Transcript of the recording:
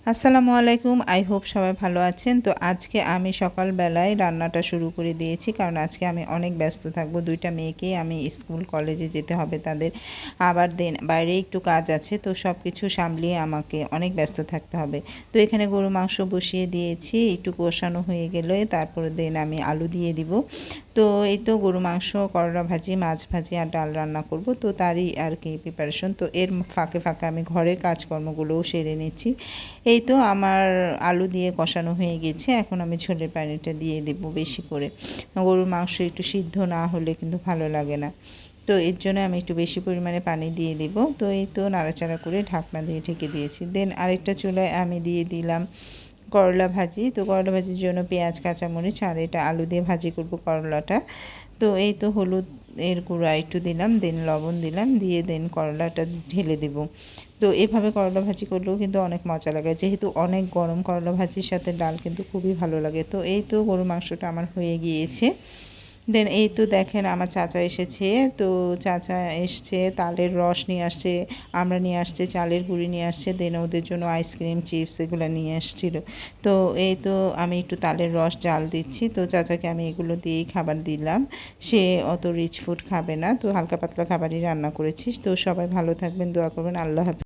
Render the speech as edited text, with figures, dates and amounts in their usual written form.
আসসালামু আলাইকুম। I hope সবাই ভালো আছেন। তো আজকে আমি সকালবেলায় রান্নাটা শুরু করে দিয়েছি, কারণ আজকে আমি অনেক ব্যস্ত থাকবো। দুইটা মেয়েকেই আমি স্কুল কলেজে যেতে হবে তাদের, আবার দেন বাইরে একটু কাজ আছে। তো সব কিছু সামলিয়ে আমাকে অনেক ব্যস্ত থাকতে হবে। তো এখানে গরু মাংস বসিয়ে দিয়েছি, একটু কষানো হয়ে গেলে তারপরে দেন আমি আলু দিয়ে দিব। তো এই তো গরু মাংস, করলা ভাজি, মাছ ভাজি আর ডাল রান্না করব। তো তারই আর কি প্রিপারেশন। তো এর ফাঁকে ফাঁকে আমি ঘরের কাজকর্মগুলোও সেরে নিচ্ছি। এই তো আমার আলু দিয়ে কষানো হয়ে গেছে, এখন আমি ঝোলের পানিটা দিয়ে দেবো বেশি করে। গরুর মাংস একটু সিদ্ধ না হলে কিন্তু ভালো লাগে না। তো এর জন্য আমি একটু বেশি পরিমাণে পানি দিয়ে দিব। তো এই তো নাড়াচাড়া করে ঢাকনা দিয়ে ঢেকে দিয়েছি। দেন আরেকটা চুলায় আমি দিয়ে দিলাম করলা ভাজি। তো করলা ভাজির জন্য পেঁয়াজ, কাঁচামরিচ আর এটা আলু দিয়ে ভাজি করব করলাটা। তো এই তো হলুদ এর গুঁড়া একটু দিলাম, দেন লবণ দিলাম, দিয়ে দেন করলাটা ঢেলে দেব। তো এভাবে করলা ভাজি করলেও কিন্তু অনেক মজা লাগে, যেহেতু অনেক গরম, করলা ভাজির সাথে ডাল কিন্তু খুবই ভালো লাগে। তো এই তো গরু মাংসটা আমার হয়ে গিয়েছে। দেন এই তো দেখেন আমার চাচা এসেছে। তো চাচা এসছে, তালের রস নিয়ে আসছে, আমরা নিয়ে আসছে, চালের গুঁড়ি নিয়ে আসছে, দেন ওদের জন্য আইসক্রিম, চিপস এগুলো নিয়ে আসছিল। তো এই তো আমি একটু তালের রস জাল দিচ্ছি। তো চাচাকে আমি এগুলো দিয়েই খাবার দিলাম। সে অত রিচ ফুড খাবে না, তো হালকা পাতলা খাবারই রান্না করেছি। তো সবাই ভালো থাকবেন, দোয়া করবেন। আল্লাহ হাফেজ।